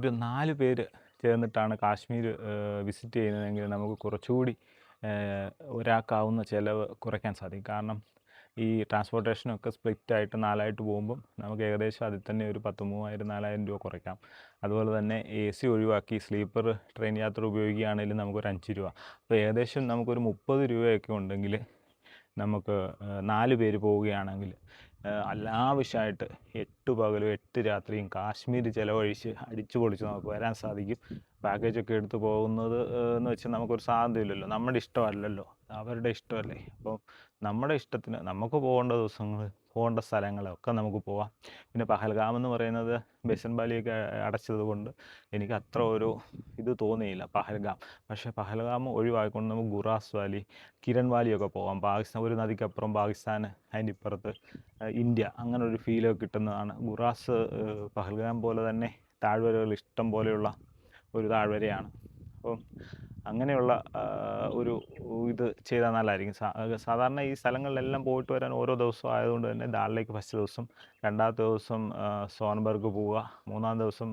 ഒരു 4 പേര് ചേർന്നിട്ടാണ് കാശ്മീർ വിസിറ്റ് ചെയ്യുന്നതെങ്കിൽ നമുക്ക് കുറച്ചുകൂടി ഒരാൾക്കാവുന്ന ചിലവ് കുറയ്ക്കാൻ സാധിക്കും. കാരണം ഈ ട്രാൻസ്പോർട്ടേഷനൊക്കെ സ്പ്ലിറ്റായിട്ട് 4ആയിട്ട് പോകുമ്പം നമുക്ക് ഏകദേശം അതിൽ തന്നെ ഒരു 10,000-3000 4,000 രൂപ കുറയ്ക്കാം. അതുപോലെ തന്നെ AC ഒഴിവാക്കി സ്ലീപ്പർ ട്രെയിൻ യാത്ര ഉപയോഗിക്കുകയാണെങ്കിലും നമുക്കൊരു 5 രൂപ. അപ്പോൾ ഏകദേശം നമുക്കൊരു 30 രൂപയൊക്കെ ഉണ്ടെങ്കിൽ നമുക്ക് 4 പേര് പോവുകയാണെങ്കിൽ ലാവിഷായിട്ട് 8 പകലും 8 രാത്രിയും കാശ്മീർ ചിലവഴിച്ച് അടിച്ചു പൊളിച്ച് നമുക്ക് വരാൻ സാധിക്കും. പാക്കേജൊക്കെ എടുത്ത് പോകുന്നത് എന്ന് വെച്ചാൽ നമുക്കൊരു സ്വാതന്ത്ര്യമില്ലല്ലോ, നമ്മുടെ ഇഷ്ടമല്ലല്ലോ, അവരുടെ ഇഷ്ടമല്ലേ. അപ്പോൾ നമ്മുടെ ഇഷ്ടത്തിന് നമുക്ക് പോകേണ്ട ദിവസങ്ങൾ പോകേണ്ട സ്ഥലങ്ങളൊക്കെ നമുക്ക് പോവാം. പിന്നെ പഹൽഗാം എന്ന് പറയുന്നത് ബെസൻ വാലിയൊക്കെ അടച്ചത് കൊണ്ട് എനിക്ക് അത്ര ഒരു ഇത് തോന്നിയില്ല പഹൽഗാം. പക്ഷേ പഹൽഗാം ഒഴിവാക്കിക്കൊണ്ട് നമുക്ക് ഗുറാസ് വാലി, കിരൺ വാലിയൊക്കെ പോകാം. പാകിസ്ഥാൻ ഒരു നദിക്കപ്പുറം പാകിസ്ഥാൻ, അതിൻ്റെ ഇപ്പുറത്ത് ഇന്ത്യ, അങ്ങനെ ഒരു ഫീലൊക്കെ കിട്ടുന്നതാണ്. ഗുറാസ് പഹൽഗാം പോലെ തന്നെ താഴ്വരകൾ ഇഷ്ടം പോലെയുള്ള ഒരു താഴ്വരയാണ്. അപ്പം അങ്ങനെയുള്ള ഒരു ഇത് ചെയ്താൽ നല്ലതായിരിക്കും. സാധാരണ ഈ സ്ഥലങ്ങളിലെല്ലാം പോയിട്ട് വരാൻ ഓരോ ദിവസം ആയതുകൊണ്ട് തന്നെ ദാൽ ലേക്ക് ഫസ്റ്റ് ദിവസം, രണ്ടാമത്തെ ദിവസം സോൻബർഗ് പോവുക, മൂന്നാം ദിവസം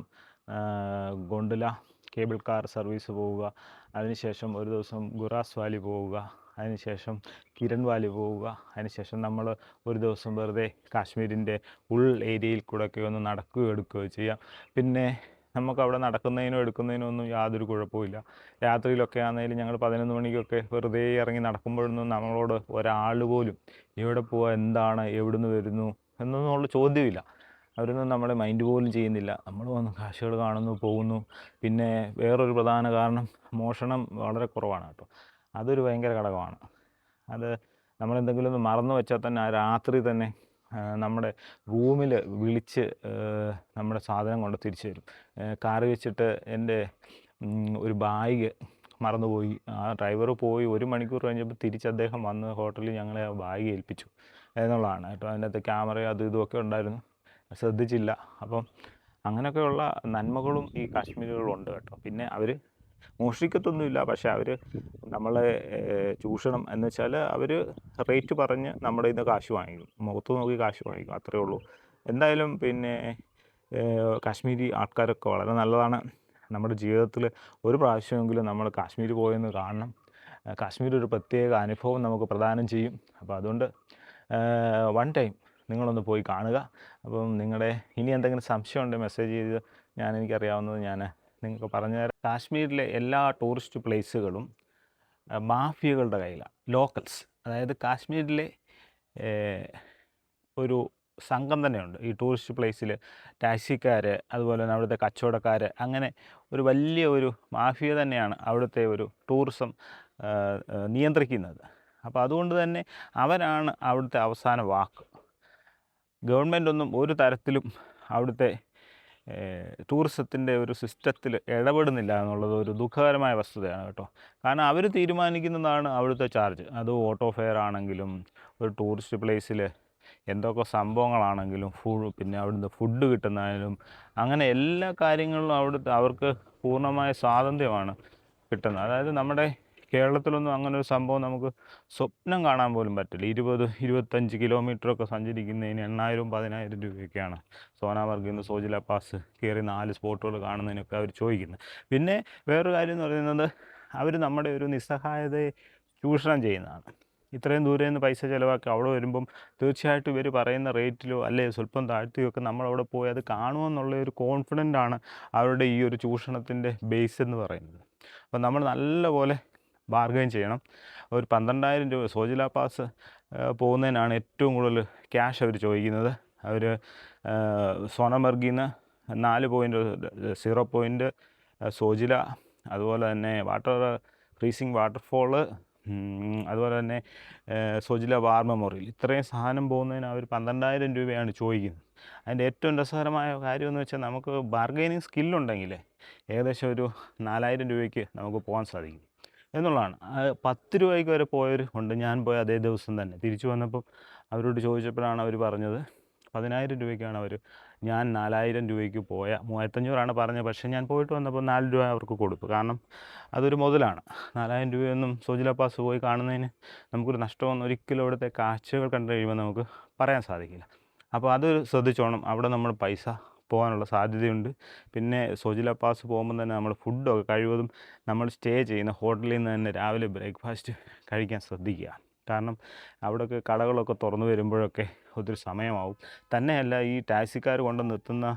ഗോണ്ടുല കേബിൾ കാർ സർവീസ് പോവുക, അതിനുശേഷം ഒരു ദിവസം ഗുറാസ് വാലി പോവുക, അതിനുശേഷം കിരൺ വാലി പോവുക, അതിനുശേഷം നമ്മൾ ഒരു ദിവസം വെറുതെ കാശ്മീരിൻ്റെ ഉൾ ഏരിയയിൽ കൂടെയൊക്കെ ഒന്ന് നടക്കുകയോ എടുക്കുകയോ ചെയ്യാം. പിന്നെ നമുക്കവിടെ നടക്കുന്നതിനോ എടുക്കുന്നതിനോ ഒന്നും യാതൊരു കുഴപ്പമില്ല. രാത്രിയിലൊക്കെ ആണെങ്കിലും ഞങ്ങൾ 11 മണിക്കൊക്കെ വെറുതെ ഇറങ്ങി നടക്കുമ്പോഴൊന്നും നമ്മളോട് ഒരാൾ പോലും എവിടെ പോവുക, എന്താണ്, എവിടുന്ന് വരുന്നു എന്നൊന്നുള്ള ചോദ്യമില്ല. അവരൊന്നും നമ്മളെ മൈൻഡ് പോലും ചെയ്യുന്നില്ല. നമ്മൾ വന്ന് കാഴ്ചകൾ കാണുന്നു, പോകുന്നു. പിന്നെ വേറൊരു പ്രധാന കാരണം മോഷണം വളരെ കുറവാണ് കേട്ടോ. അതൊരു ഭയങ്കര ഘടകമാണ്. അത് നമ്മളെന്തെങ്കിലും ഒന്ന് മറന്നു വെച്ചാൽ തന്നെ ആ രാത്രി തന്നെ നമ്മുടെ റൂമിൽ വിളിച്ച് നമ്മുടെ സാധനം കൊണ്ട് തിരിച്ചു തരും. കാറ് വെച്ചിട്ട് എൻ്റെ ഒരു ബാഗ് മറന്നുപോയി. ആ ഡ്രൈവർ പോയി 1 മണിക്കൂർ കഴിഞ്ഞപ്പോൾ തിരിച്ച് അദ്ദേഹം വന്ന് ഹോട്ടലിൽ ഞങ്ങളെ ആ ബാഗ് ഏൽപ്പിച്ചു എന്നുള്ളതാണ് കേട്ടോ. അതിനകത്ത് ക്യാമറയും അതും ഇതുമൊക്കെ ഉണ്ടായിരുന്നു, ശ്രദ്ധിച്ചില്ല. അപ്പം അങ്ങനെയൊക്കെയുള്ള നന്മകളും ഈ കാശ്മീരികളുണ്ട് കേട്ടോ. പിന്നെ അവർ മോഷ്ടിക്കത്തൊന്നുമില്ല, പക്ഷേ അവർ നമ്മളെ ചൂഷണം എന്ന് വെച്ചാൽ അവർ റേറ്റ് പറഞ്ഞ് നമ്മുടെ ഇന്ന് കാശ് വാങ്ങിക്കും, മുഖത്ത് നോക്കി കാശ് വാങ്ങിക്കും, അത്രയേ ഉള്ളൂ. എന്തായാലും പിന്നെ കാശ്മീരി ആൾക്കാരൊക്കെ വളരെ നല്ലതാണ്. നമ്മുടെ ജീവിതത്തിൽ ഒരു പ്രാവശ്യമെങ്കിലും നമ്മൾ കാശ്മീർ പോയെന്ന് കാണണം. കാശ്മീർ ഒരു പ്രത്യേക അനുഭവം നമുക്ക് പ്രദാനം ചെയ്യും. അപ്പോൾ അതുകൊണ്ട് വൺ ടൈം നിങ്ങളൊന്ന് പോയി കാണുക. അപ്പം നിങ്ങളുടെ ഇനി എന്തെങ്കിലും സംശയം ഉണ്ടെങ്കിൽ മെസ്സേജ് ചെയ്ത് എനിക്കറിയാവുന്നത് ഞാൻ നിങ്ങൾക്ക് പറഞ്ഞുതരാം. കാശ്മീരിലെ എല്ലാ ടൂറിസ്റ്റ് പ്ലേസുകളും മാഫിയകളുടെ കയ്യിലാണ്, ലോക്കൽസ്. അതായത് കാശ്മീരിലെ ഒരു സംഘം തന്നെയുണ്ട് ഈ ടൂറിസ്റ്റ് പ്ലേസിൽ. ടാക്സിക്കാർ, അതുപോലെ തന്നെ അവിടുത്തെ കച്ചവടക്കാർ, അങ്ങനെ ഒരു വലിയ ഒരു മാഫിയ തന്നെയാണ് അവിടുത്തെ ഒരു ടൂറിസം നിയന്ത്രിക്കുന്നത്. അപ്പോൾ അതുകൊണ്ട് തന്നെ അവരാണ് അവിടുത്തെ അവസാന വാക്ക്. ഗവൺമെൻറ്റൊന്നും ഒരു തരത്തിലും അവിടുത്തെ ടൂറിസത്തിൻ്റെ ഒരു സിസ്റ്റത്തിൽ ഇടപെടുന്നില്ല എന്നുള്ളത് ഒരു ദുഃഖകരമായ വസ്തുതയാണ് കേട്ടോ. കാരണം അവർ തീരുമാനിക്കുന്നതാണ് അവിടുത്തെ ചാർജ്. അത് ഓട്ടോ ഫെയർ ആണെങ്കിലും ഒരു ടൂറിസ്റ്റ് പ്ലേസിൽ എന്തൊക്കെ സംഭവങ്ങളാണെങ്കിലും പിന്നെ അവിടുന്ന് ഫുഡ് കിട്ടുന്നതിനും അങ്ങനെ എല്ലാ കാര്യങ്ങളിലും അവർക്ക് പൂർണ്ണമായ സ്വാതന്ത്ര്യമാണ് കിട്ടുന്നത്. അതായത് നമ്മുടെ കേരളത്തിലൊന്നും അങ്ങനെ ഒരു സംഭവം നമുക്ക് സ്വപ്നം കാണാൻ പോലും പറ്റില്ല. 20-25 കിലോമീറ്ററൊക്കെ സഞ്ചരിക്കുന്നതിന് 8,000-10,000 രൂപയൊക്കെയാണ് സോനാമർഗിൽ നിന്ന് സോജില പാസ് കയറി 4 സ്പോട്ടുകൾ കാണുന്നതിനൊക്കെ അവർ ചോദിക്കുന്നത്. പിന്നെ വേറൊരു കാര്യം എന്ന് പറയുന്നത്, അവർ നമ്മുടെ ഒരു നിസ്സഹായതയെ ചൂഷണം ചെയ്യുന്നതാണ്. ഇത്രയും ദൂരെ നിന്ന് പൈസ ചിലവാക്കി അവിടെ വരുമ്പം തീർച്ചയായിട്ടും ഇവർ പറയുന്ന റേറ്റിലോ അല്ലെ സ്വല്പം താഴ്ത്തിയൊക്കെ നമ്മളവിടെ പോയി അത് കാണുമെന്നുള്ള ഒരു കോൺഫിഡൻ്റാണ് അവരുടെ ഈ ഒരു ചൂഷണത്തിൻ്റെ ബേസ് എന്ന് പറയുന്നത്. അപ്പം നമ്മൾ നല്ലപോലെ ബാർഗൈൻ ചെയ്യണം. ഒരു 12,000 രൂപ സോജില പാസ് പോകുന്നതിനാണ് ഏറ്റവും കൂടുതൽ ക്യാഷ് അവർ ചോദിക്കുന്നത്. അവർ സോനമർഗിൽ നിന്ന് 4 പോയിൻ്റ് 0 പോയിൻ്റ് സോജില, അതുപോലെ തന്നെ ഫ്രീസിങ് വാട്ടർഫോള്, അതുപോലെ തന്നെ സോജില വാർ മെമ്മോറിയൽ, ഇത്രയും സാധനം പോകുന്നതിന് അവർ 12,000 രൂപയാണ് ചോദിക്കുന്നത്. അതിൻ്റെ ഏറ്റവും രസകരമായ കാര്യമെന്ന് വെച്ചാൽ നമുക്ക് ബാർഗൈനിങ് സ്കില്ലുണ്ടെങ്കിൽ ഏകദേശം ഒരു 4,000 രൂപയ്ക്ക് നമുക്ക് പോകാൻ സാധിക്കും എന്നുള്ളതാണ്. 10 രൂപയ്ക്ക് വരെ പോയവർ ഉണ്ട്. ഞാൻ പോയ അതേ ദിവസം തന്നെ തിരിച്ചു വന്നപ്പം അവരോട് ചോദിച്ചപ്പോഴാണ് അവർ പറഞ്ഞത് 10,000 രൂപയ്ക്കാണ് ഞാൻ 4,000 രൂപയ്ക്ക് പോയ 3,500 പറഞ്ഞത്. പക്ഷേ ഞാൻ പോയിട്ട് വന്നപ്പോൾ 4 രൂപ അവർക്ക് കൊടുത്തു. കാരണം അതൊരു മുതലാണ്. 4,000 രൂപയൊന്നും സോജില പാസ് പോയി കാണുന്നതിന് നമുക്കൊരു നഷ്ടമൊന്നും ഒരിക്കലും അവിടുത്തെ കാഴ്ചകൾ കണ്ടു കഴിയുമ്പോൾ നമുക്ക് പറയാൻ സാധിക്കില്ല. അപ്പോൾ അത് ശ്രദ്ധിച്ചോണം. അവിടെ നമ്മൾ പൈസ പോകാനുള്ള സാധ്യതയുണ്ട്. പിന്നെ സോജില പാസ് പോകുമ്പോൾ തന്നെ നമ്മൾ ഫുഡൊക്കെ കഴിവതും നമ്മൾ സ്റ്റേ ചെയ്യുന്ന ഹോട്ടലിൽ നിന്ന് തന്നെ രാവിലെ ബ്രേക്ക്ഫാസ്റ്റ് കഴിക്കാൻ ശ്രദ്ധിക്കുക. കാരണം അവിടെയൊക്കെ കടകളൊക്കെ തുറന്നു വരുമ്പോഴൊക്കെ ഒത്തിരി സമയമാവും. തന്നെയല്ല ഈ ടാക്സിക്കാർ കൊണ്ട് നിർത്തുന്ന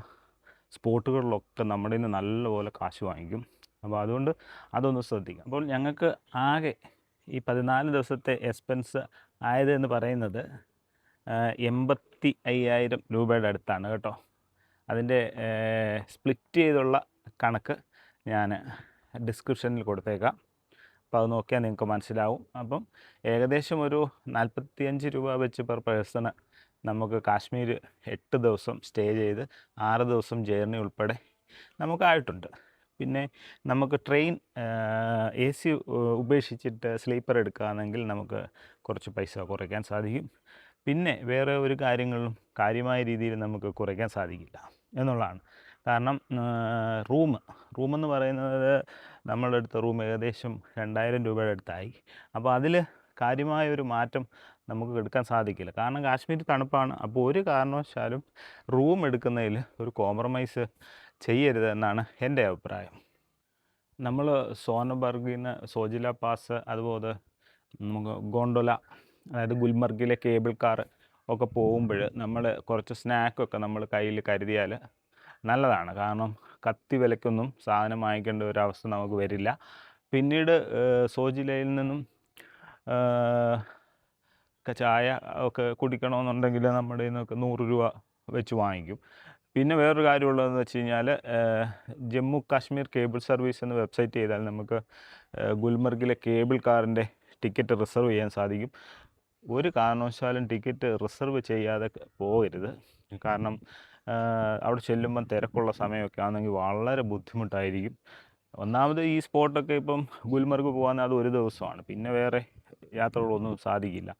സ്പോട്ടുകളിലൊക്കെ നമ്മുടെ നിന്ന് നല്ലപോലെ കാശ് വാങ്ങിക്കും. അപ്പോൾ അതുകൊണ്ട് അതൊന്ന് ശ്രദ്ധിക്കാം. അപ്പോൾ ഞങ്ങൾക്ക് ആകെ ഈ 14 ദിവസത്തെ എക്സ്പെൻസ് ആയതെന്ന് പറയുന്നത് 85,000 രൂപയുടെ അടുത്താണ് കേട്ടോ. അതിൻ്റെ സ്പ്ലിറ്റ് ചെയ്തുള്ള കണക്ക് ഞാൻ ഡിസ്ക്രിപ്ഷനിൽ കൊടുത്തേക്കാം. അപ്പോൾ അത് നോക്കിയാൽ നിങ്ങൾക്ക് മനസ്സിലാവും. അപ്പം ഏകദേശം ഒരു 45 രൂപ വെച്ച് പെർ പേഴ്സണ് നമുക്ക് കാശ്മീർ 8 ദിവസം സ്റ്റേ ചെയ്ത് 6 ദിവസം ജേർണി ഉൾപ്പെടെ നമുക്കായിട്ടുണ്ട്. പിന്നെ നമുക്ക് ട്രെയിൻ AC ഉപേക്ഷിച്ചിട്ട് സ്ലീപ്പർ എടുക്കുകയാണെങ്കിൽ നമുക്ക് കുറച്ച് പൈസ കുറയ്ക്കാൻ സാധിക്കും. പിന്നെ വേറെ ഒരു കാര്യങ്ങളിലും കാര്യമായ രീതിയിൽ നമുക്ക് കുറയ്ക്കാൻ സാധിക്കില്ല എന്നുള്ളതാണ്. കാരണം റൂമെന്ന് പറയുന്നത് നമ്മളുടെ അടുത്ത റൂം ഏകദേശം 2000 രൂപയുടെ അടുത്തായി. അപ്പോൾ അതിൽ കാര്യമായ ഒരു മാറ്റം നമുക്ക് എടുക്കാൻ സാധിക്കില്ല. കാരണം കാശ്മീർ തണുപ്പാണ്. അപ്പോൾ ഒരു കാരണവശാലും റൂം എടുക്കുന്നതിൽ ഒരു കോംപ്രമൈസ് ചെയ്യരുത് എന്നാണ് എൻ്റെ അഭിപ്രായം. നമ്മൾ സോനബർഗിൽ നിന്ന് സോജില പാസ്, അതുപോലെ നമുക്ക് ഗോണ്ടോല, അതായത് ഗുൽമർഗിലെ കേബിൾ കാർ ഒക്കെ പോകുമ്പോൾ നമ്മൾ കുറച്ച് സ്നാക്കൊക്കെ നമ്മൾ കയ്യിൽ കരുതിയാൽ നല്ലതാണ്. കാരണം കത്തി വിലയ്ക്കൊന്നും സാധനം വാങ്ങിക്കേണ്ട ഒരവസ്ഥ നമുക്ക് വരില്ല. പിന്നീട് സോജിലയിൽ നിന്നും ചായ ഒക്കെ കുടിക്കണമെന്നുണ്ടെങ്കിൽ നമ്മുടെ നിന്നൊക്കെ 100 രൂപ വെച്ച് വാങ്ങിക്കും. പിന്നെ വേറൊരു കാര്യമുള്ളതെന്ന് വെച്ച് കഴിഞ്ഞാൽ ജമ്മു കാശ്മീർ കേബിൾ സർവീസ് എന്ന വെബ്സൈറ്റ് ചെയ്താൽ നമുക്ക് ഗുൽമർഗിലെ കേബിൾ കാറിൻ്റെ ടിക്കറ്റ് റിസർവ് ചെയ്യാൻ സാധിക്കും. ഒരു കാരണവശാലും ടിക്കറ്റ് റിസർവ് ചെയ്യാതെ പോകരുത്. കാരണം അവിടെ ചെല്ലുമ്പം തിരക്കുള്ള സമയമൊക്കെ ആണെങ്കിൽ വളരെ ബുദ്ധിമുട്ടായിരിക്കും. ഒന്നാമത് ഈ സ്പോട്ടൊക്കെ ഇപ്പം ഗുൽമർഗ് പോകാൻ അത് ഒരു ദിവസമാണ്, പിന്നെ വേറെ യാത്രകളൊന്നും സാധിക്കില്ല.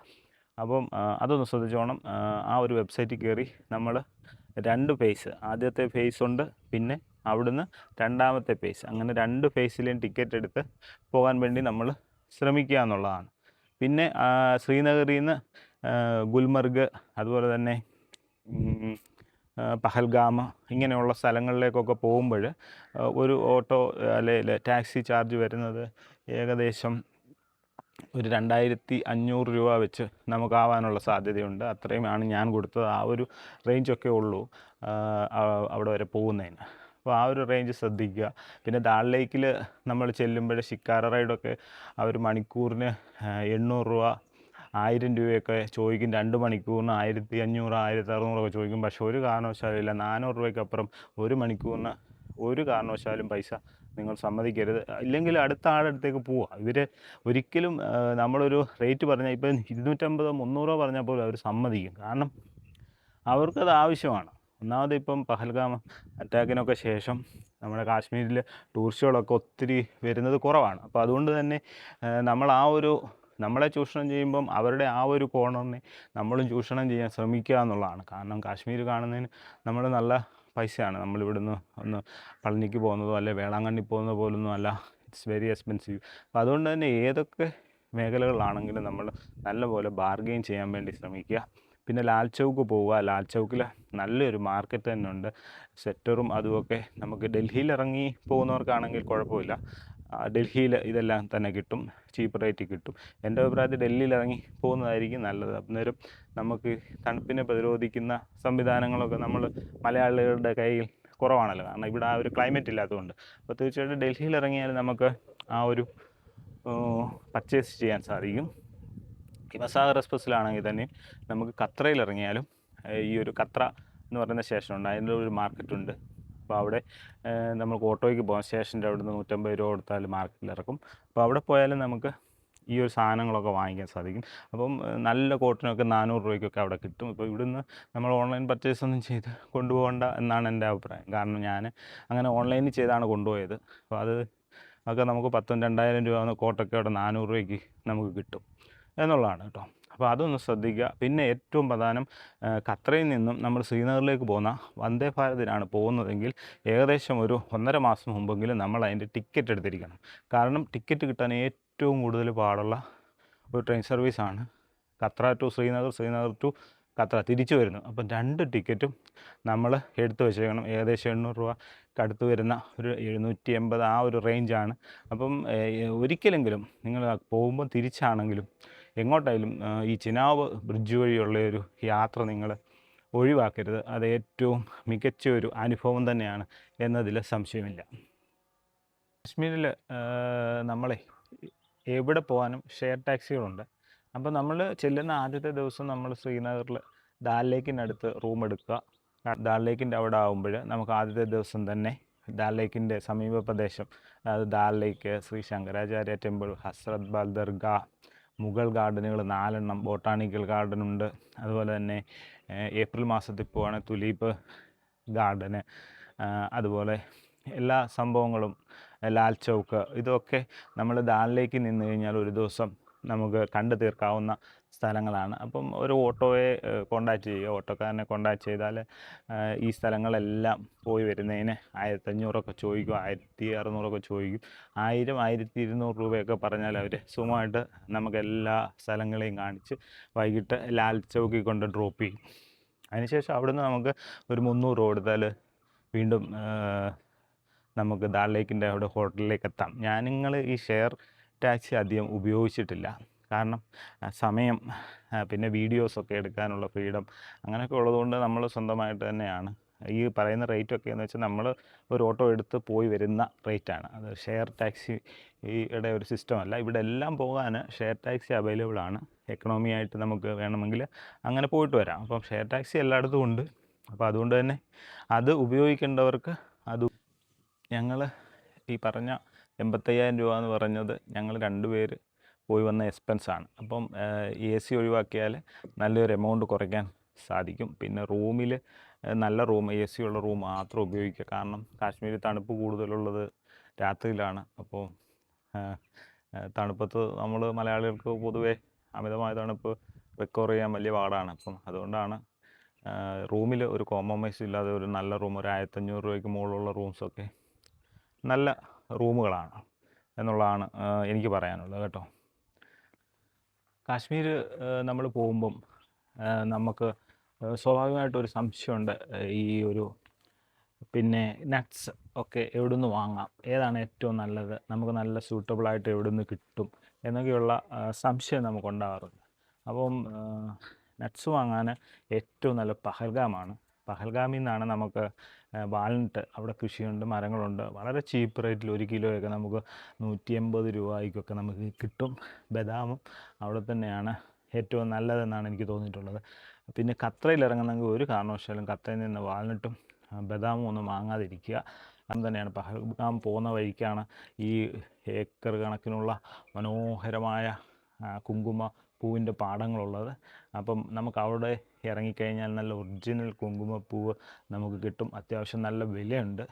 അപ്പം അതൊന്ന് ശ്രദ്ധിച്ചോണം. ആ ഒരു വെബ്സൈറ്റിൽ കയറി നമ്മൾ 2 ഫേസ്, ആദ്യത്തെ ഫേസ് ഉണ്ട്, പിന്നെ അവിടുന്ന് രണ്ടാമത്തെ ഫേസ്, അങ്ങനെ 2 ഫേസിലെയും ടിക്കറ്റ് എടുത്ത് പോകാൻ വേണ്ടി നമ്മൾ ശ്രമിക്കുക എന്നുള്ളതാണ്. പിന്നെ ശ്രീനഗറിൽ നിന്ന് ഗുൽമർഗ്, അതുപോലെ തന്നെ പഹൽഗാം ഇങ്ങനെയുള്ള സ്ഥലങ്ങളിലേക്കൊക്കെ പോകുമ്പോൾ ഒരു ഓട്ടോ അല്ലെങ്കിൽ ടാക്സി ചാർജ് വരുന്നത് ഏകദേശം ഒരു 2500 രൂപ വെച്ച് നമുക്കാവാനുള്ള സാധ്യതയുണ്ട്. അത്രയുമാണ് ഞാൻ കൊടുത്തത്. ആ ഒരു റേഞ്ചൊക്കെ ഉള്ളൂ അവിടെ വരെ പോകുന്നതിന്. അപ്പോൾ ആ ഒരു റേഞ്ച് ശ്രദ്ധിക്കുക. പിന്നെ ദാൽ ലേക്കിൽ നമ്മൾ ചെല്ലുമ്പോൾ ഷിക്കാര റൈഡൊക്കെ അവർ മണിക്കൂറിന് 800 രൂപ 1000 രൂപയൊക്കെ ചോദിക്കും. 2 മണിക്കൂറിന് 1500 1600 ഒക്കെ ചോദിക്കും. പക്ഷേ ഒരു കാരണവശാലും ഇല്ല, 400 രൂപയ്ക്കപ്പുറം ഒരു മണിക്കൂറിന് ഒരു കാരണവശാലും പൈസ നിങ്ങൾ സമ്മതിക്കരുത്. ഇല്ലെങ്കിൽ അടുത്ത ആളടുത്തേക്ക് പോവുക. ഇവർ ഒരിക്കലും നമ്മളൊരു റേറ്റ് പറഞ്ഞാൽ ഇപ്പം 250 300 പറഞ്ഞാൽ പോലും അവർ സമ്മതിക്കും. കാരണം അവർക്കത് ആവശ്യമാണ്. ഒന്നാമത് ഇപ്പം പഹൽഗാം അറ്റാക്കിനൊക്കെ ശേഷം നമ്മുടെ കാശ്മീരിൽ ടൂറിസ്റ്റുകളൊക്കെ ഒത്തിരി വരുന്നത് കുറവാണ്. അപ്പോൾ അതുകൊണ്ട് തന്നെ നമ്മളെ ചൂഷണം ചെയ്യുമ്പം അവരുടെ ആ ഒരു കോർണറിനെ നമ്മളും ചൂഷണം ചെയ്യാൻ ശ്രമിക്കുക എന്നുള്ളതാണ്. കാരണം കാശ്മീർ കാണുന്നതിന് നമ്മൾ നല്ല പൈസയാണ്. നമ്മളിവിടുന്ന് ഒന്ന് പളനിക്ക് പോകുന്നതോ അല്ലെ വേളാങ്കണ്ണി പോകുന്നത് പോലൊന്നും അല്ല. It's very expensive. അപ്പോൾ അതുകൊണ്ട് തന്നെ ഏതൊക്കെ മേഖലകളിലാണെങ്കിലും നമ്മൾ നല്ലപോലെ ബാർഗെയിൻ ചെയ്യാൻ വേണ്ടി ശ്രമിക്കുക. പിന്നെ ലാൽ ചൗക്ക് പോവുക. ലാൽ ചൗക്കിൽ നല്ലൊരു മാർക്കറ്റ് തന്നെ ഉണ്ട്. സെറ്ററും അതുമൊക്കെ നമുക്ക് ഡൽഹിയിൽ ഇറങ്ങി പോകുന്നവർക്കാണെങ്കിൽ കുഴപ്പമില്ല. ഡൽഹിയിൽ ഇതെല്ലാം തന്നെ കിട്ടും, ചീപ്പ് റേറ്റിൽ കിട്ടും. എൻ്റെ അഭിപ്രായത്തിൽ ഡൽഹിയിൽ ഇറങ്ങി പോകുന്നതായിരിക്കും നല്ലത്. അന്നേരം നമുക്ക് തണുപ്പിനെ പ്രതിരോധിക്കുന്ന സംവിധാനങ്ങളൊക്കെ നമ്മൾ മലയാളികളുടെ കയ്യിൽ കുറവാണല്ലോ. കാരണം ഇവിടെ ആ ഒരു ക്ലൈമറ്റ് ഇല്ലാത്തതുകൊണ്ട്. അപ്പോൾ തീർച്ചയായിട്ടും ഡൽഹിയിൽ ഇറങ്ങിയാൽ നമുക്ക് ആ ഒരു പർച്ചേസ് ചെയ്യാൻ സാധിക്കും. ഹിമസാഗർ എക്സ്പ്രസ്സിലാണെങ്കിൽ തന്നെ നമുക്ക് കത്രയിൽ ഇറങ്ങിയാലും ഈ ഒരു കത്ര എന്ന് പറയുന്ന സ്റ്റേഷനുണ്ട്, അതിൻ്റെ ഒരു മാർക്കറ്റുണ്ട്. അപ്പോൾ അവിടെ നമുക്ക് ഓട്ടോയ്ക്ക് പോകാം. സ്റ്റേഷൻ്റെ അവിടെ നിന്ന് 150 രൂപ കൊടുത്താൽ മാർക്കറ്റിൽ ഇറക്കും. അപ്പോൾ അവിടെ പോയാലും നമുക്ക് ഈ ഒരു സാധനങ്ങളൊക്കെ വാങ്ങിക്കാൻ സാധിക്കും. അപ്പം നല്ല കോട്ടനൊക്കെ 400 രൂപയ്ക്കൊക്കെ അവിടെ കിട്ടും. ഇപ്പോൾ ഇവിടുന്ന് നമ്മൾ ഓൺലൈൻ പർച്ചേസ് ഒന്നും ചെയ്ത് കൊണ്ടുപോകേണ്ട എന്നാണ് എൻ്റെ അഭിപ്രായം. കാരണം ഞാൻ അങ്ങനെ ഓൺലൈനിൽ ചെയ്താണ് കൊണ്ടുപോയത്. അപ്പോൾ അതൊക്കെ നമുക്ക് 10,000-2000 രൂപ കോട്ടൊക്കെ അവിടെ 400 രൂപയ്ക്ക് നമുക്ക് കിട്ടും എന്നുള്ളതാണ് കേട്ടോ. അപ്പോൾ അതൊന്ന് ശ്രദ്ധിക്കുക. പിന്നെ ഏറ്റവും പ്രധാനം, ഖത്രയിൽ നിന്നും നമ്മൾ ശ്രീനഗറിലേക്ക് പോകുന്ന വന്ദേ ഭാരതിനാണ് പോകുന്നതെങ്കിൽ ഏകദേശം ഒരു 1.5 മാസം മുമ്പെങ്കിലും നമ്മൾ അതിൻ്റെ ടിക്കറ്റ് എടുത്തിരിക്കണം. കാരണം ടിക്കറ്റ് കിട്ടാൻ ഏറ്റവും കൂടുതൽ പാടുള്ള ഒരു ട്രെയിൻ സർവീസാണ് ഖത്ര ടു ശ്രീനഗർ, ശ്രീനഗർ ടു ഖത്തറ തിരിച്ചു വരുന്നു. അപ്പം 2 ടിക്കറ്റും നമ്മൾ എടുത്തു വെച്ചേക്കണം. ഏകദേശം 800 രൂപയ്ക്ക് അടുത്ത് വരുന്ന ഒരു 780 ആ ഒരു റേഞ്ചാണ്. അപ്പം ഒരിക്കലെങ്കിലും നിങ്ങൾ പോകുമ്പോൾ തിരിച്ചാണെങ്കിലും എങ്ങോട്ടായാലും ഈ ചിനാവ് ബ്രിഡ്ജ് വഴിയുള്ള ഒരു യാത്ര നിങ്ങൾ ഒഴിവാക്കരുത്. അത് ഏറ്റവും മികച്ച ഒരു അനുഭവം തന്നെയാണ് എന്നതിൽ സംശയമില്ല. കാശ്മീരിൽ നമ്മളെ എവിടെ പോകാനും ഷെയർ ടാക്സികളുണ്ട്. അപ്പോൾ നമ്മൾ ചെല്ലുന്ന ആദ്യത്തെ ദിവസം നമ്മൾ ശ്രീനഗറിൽ ദാൽ ലേക്കിനടുത്ത് റൂം എടുക്കുക. ദാൽ ലേക്കിൻ്റെ അവിടെ ആകുമ്പോൾ നമുക്ക് ആദ്യത്തെ ദിവസം തന്നെ ദാൽ ലേക്കിൻ്റെ സമീപ പ്രദേശം, അതായത് ദാൽ ലേക്ക്, ശ്രീ ശങ്കരാചാര്യ ടെമ്പിൾ, ഹസ്രത് ബാൽ ദർഗാ, മുഗൾ ഗാർഡനുകൾ 4 ബോട്ടാണിക്കൽ ഗാർഡനുണ്ട്. അതുപോലെ തന്നെ ഏപ്രിൽ മാസത്തിൽ പോവുകയാണെങ്കിൽ തുലീപ്പ് ഗാർഡന്, അതുപോലെ എല്ലാ സംഭവങ്ങളും, ലാൽ ചൗക്ക്, ഇതൊക്കെ നമ്മൾ ദാൽ ലേക്കിൽ നിന്ന് കഴിഞ്ഞാൽ ഒരു ദിവസം നമുക്ക് കണ്ടു തീർക്കാവുന്ന സ്ഥലങ്ങളാണ്. അപ്പം ഒരു ഓട്ടോയെ കോണ്ടാക്റ്റ് ചെയ്യുക. ഓട്ടോക്കാരനെ കോണ്ടാക്റ്റ് ചെയ്താൽ ഈ സ്ഥലങ്ങളെല്ലാം പോയി വരുന്നതിന് 1500 ചോദിക്കും, 1600 ചോദിക്കും. 1000, 1200 രൂപയൊക്കെ പറഞ്ഞാൽ അവർ സുഖമായിട്ട് നമുക്ക് എല്ലാ സ്ഥലങ്ങളെയും കാണിച്ച് വൈകിട്ട് ലാൽ ചൗക്കിൽ കൊണ്ട് ഡ്രോപ്പ് ചെയ്യും. അതിനുശേഷം അവിടുന്ന് നമുക്ക് ഒരു 300 രൂപ കൊടുത്താൽ വീണ്ടും നമുക്ക് ദാൽ ലേക്കിൻ്റെ അവിടെ ഹോട്ടലിലേക്ക് എത്താം. നിങ്ങൾ ഈ ഷെയർ ടാക്സി അധികം ഉപയോഗിച്ചിട്ടില്ല. കാരണം സമയം, പിന്നെ വീഡിയോസൊക്കെ എടുക്കാനുള്ള ഫ്രീഡം, അങ്ങനെയൊക്കെ ഉള്ളതുകൊണ്ട് നമ്മൾ സ്വന്തമായിട്ട് തന്നെയാണ് ഈ പറയുന്ന റേറ്റൊക്കെ എന്ന് വെച്ചാൽ നമ്മൾ ഒരു ഓട്ടോ എടുത്ത് പോയി വരുന്ന റേറ്റാണ്. അത് ഷെയർ ടാക്സിയുടെ ഒരു സിസ്റ്റമല്ല. ഇവിടെ എല്ലാം പോകാൻ ഷെയർ ടാക്സി അവൈലബിൾ ആണ്. എക്കണോമി ആയിട്ട് നമുക്ക് വേണമെങ്കിൽ അങ്ങനെ പോയിട്ട് വരാം. അപ്പം ഷെയർ ടാക്സി എല്ലായിടത്തും ഉണ്ട്. അപ്പോൾ അതുകൊണ്ട് തന്നെ അത് ഉപയോഗിക്കേണ്ടവർക്ക് അത്. ഞങ്ങൾ ഈ പറഞ്ഞ 85,000 രൂപ എന്ന് പറഞ്ഞത് ഞങ്ങൾ 2 പേര് പോയി വന്ന എക്സ്പെൻസാണ്. അപ്പം AC ഒഴിവാക്കിയാൽ നല്ലൊരു എമൗണ്ട് കുറയ്ക്കാൻ സാധിക്കും. പിന്നെ റൂമിൽ നല്ല റൂം, AC ഉള്ള റൂം മാത്രം ഉപയോഗിക്കുക. കാരണം കാശ്മീരിൽ തണുപ്പ് കൂടുതലുള്ളത് രാത്രിയിലാണ്. അപ്പോൾ തണുപ്പത്ത് നമ്മൾ മലയാളികൾക്ക് പൊതുവേ അമിതമായ തണുപ്പ് റിക്കവർ ചെയ്യാൻ വലിയ പാടാണ്. അപ്പം അതുകൊണ്ടാണ് റൂമിൽ ഒരു കോംപ്രമൈസ് ഇല്ലാതെ ഒരു നല്ല റൂം, ഒരു 1500 രൂപയ്ക്ക് മുകളിലുള്ള റൂംസൊക്കെ നല്ല റൂമുകളാണ് എന്നുള്ളതാണ് എനിക്ക് പറയാനുള്ളത് കേട്ടോ. കാശ്മീർ നമ്മൾ പോകുമ്പം നമുക്ക് സ്വാഭാവികമായിട്ടൊരു സംശയമുണ്ട്. ഈ ഒരു പിന്നെ നട്ട്സ് ഒക്കെ എവിടെ നിന്ന് വാങ്ങാം, ഏതാണ് ഏറ്റവും നല്ലത്, നമുക്ക് നല്ല സൂട്ടബിളായിട്ട് എവിടെ നിന്ന് കിട്ടും എന്നൊക്കെയുള്ള സംശയം നമുക്കുണ്ടാകാറുണ്ട്. അപ്പം നട്ട്സ് വാങ്ങാൻ ഏറ്റവും നല്ല പഹൽഗാമാണ്. പഹൽഗാമിൽ നിന്നാണ് നമുക്ക് വാൽനട്ട്, അവിടെ കൃഷിയുണ്ട്, മരങ്ങളുണ്ട്. വളരെ ചീപ്പ് റേറ്റിൽ 1 കിലോയൊക്കെ നമുക്ക് 180 രൂപയ്ക്കൊക്കെ നമുക്ക് കിട്ടും. ബദാമും അവിടെ തന്നെയാണ് ഏറ്റവും നല്ലതെന്നാണ് എനിക്ക് തോന്നിയിട്ടുള്ളത്. പിന്നെ ഖത്രയിൽ ഇറങ്ങുന്നെങ്കിൽ ഒരു കാരണവശാലും ഖത്രയിൽ നിന്ന് വാൽനട്ടും ബദാമും ഒന്നും വാങ്ങാതിരിക്കുക. അത് തന്നെയാണ് പഹൽഗാം പോകുന്ന വഴിക്കാണ് ഈ ഏക്കർ കണക്കിനുള്ള മനോഹരമായ കുങ്കുമ പൂവിൻ്റെ പാടങ്ങളുള്ളത്. അപ്പം നമുക്ക് അവിടെ ഇറങ്ങിക്കഴിഞ്ഞാൽ നല്ല ഒറിജിനൽ കുങ്കുമപ്പൂവ് നമുക്ക് കിട്ടും. അത്യാവശ്യം നല്ല വിലയുണ്ട്.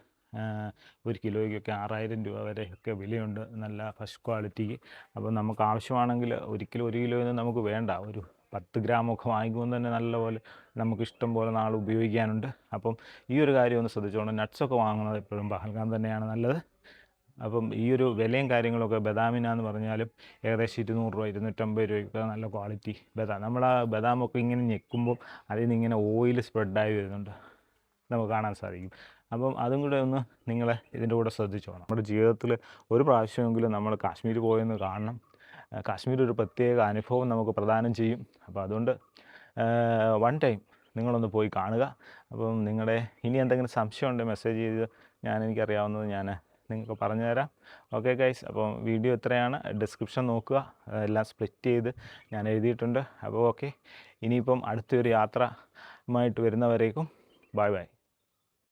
1 കിലോയ്ക്കൊക്കെ 6000 രൂപ വരെയൊക്കെ വിലയുണ്ട്, നല്ല ഫസ്റ്റ് ക്വാളിറ്റിക്ക്. അപ്പം നമുക്ക് ആവശ്യമാണെങ്കിൽ 1 കിലോയൊന്നും നമുക്ക് വേണ്ട, ഒരു 10 ഗ്രാമൊക്കെ വാങ്ങിക്കുമ്പോൾ തന്നെ നല്ലപോലെ നമുക്ക് ഇഷ്ടം പോലെ നാൾ ഉപയോഗിക്കാനുണ്ട്. അപ്പം ഈ ഒരു കാര്യം ഒന്ന് ശ്രദ്ധിച്ചോണം. നട്ട്സൊക്കെ വാങ്ങുന്നത് എപ്പോഴും പഹൽഗാം തന്നെയാണ് നല്ലത്. അപ്പം ഈ ഒരു വിലയും കാര്യങ്ങളൊക്കെ ബദാമിനാന്ന് പറഞ്ഞാലും ഏകദേശം 200 രൂപ, 250 രൂപയ്ക്ക് നല്ല ക്വാളിറ്റി ബദാം. നമ്മൾ ആ ബദാമൊക്കെ ഇങ്ങനെ ഞെക്കുമ്പോൾ അതിൽ നിന്ന് ഇങ്ങനെ ഓയിൽ സ്പ്രെഡായി വരുന്നുണ്ട്, നമുക്ക് കാണാൻ സാധിക്കും. അപ്പം അതും കൂടെ ഒന്ന് നിങ്ങൾ ഇതിൻ്റെ കൂടെ ശ്രദ്ധിച്ചോണം. നമ്മുടെ ജീവിതത്തിൽ ഒരു പ്രാവശ്യമെങ്കിലും നമ്മൾ കാശ്മീർ പോയെന്ന് കാണണം. കാശ്മീർ ഒരു പ്രത്യേക അനുഭവം നമുക്ക് പ്രദാനം ചെയ്യും. അപ്പോൾ അതുകൊണ്ട് വൺ ടൈം നിങ്ങളൊന്ന് പോയി കാണുക. അപ്പം നിങ്ങളുടെ ഇനി എന്തെങ്കിലും സംശയം ഉണ്ടെങ്കിൽ മെസ്സേജ് ചെയ്ത് എനിക്കറിയാവുന്നത് ഞാൻ നിങ്ങൾക്ക് പറഞ്ഞു തരാം. ഓക്കെ ഗൈസ്, അപ്പം വീഡിയോ ഇത്രയാണ്. ഡിസ്ക്രിപ്ഷൻ നോക്കുക, എല്ലാം സ്പ്ലിറ്റ് ചെയ്ത് ഞാൻ എഴുതിയിട്ടുണ്ട്. അപ്പോൾ ഓക്കെ, ഇനിയിപ്പം അടുത്തൊരു യാത്രയുമായിട്ട് വരുന്നവരേക്കും ബൈ ബൈ.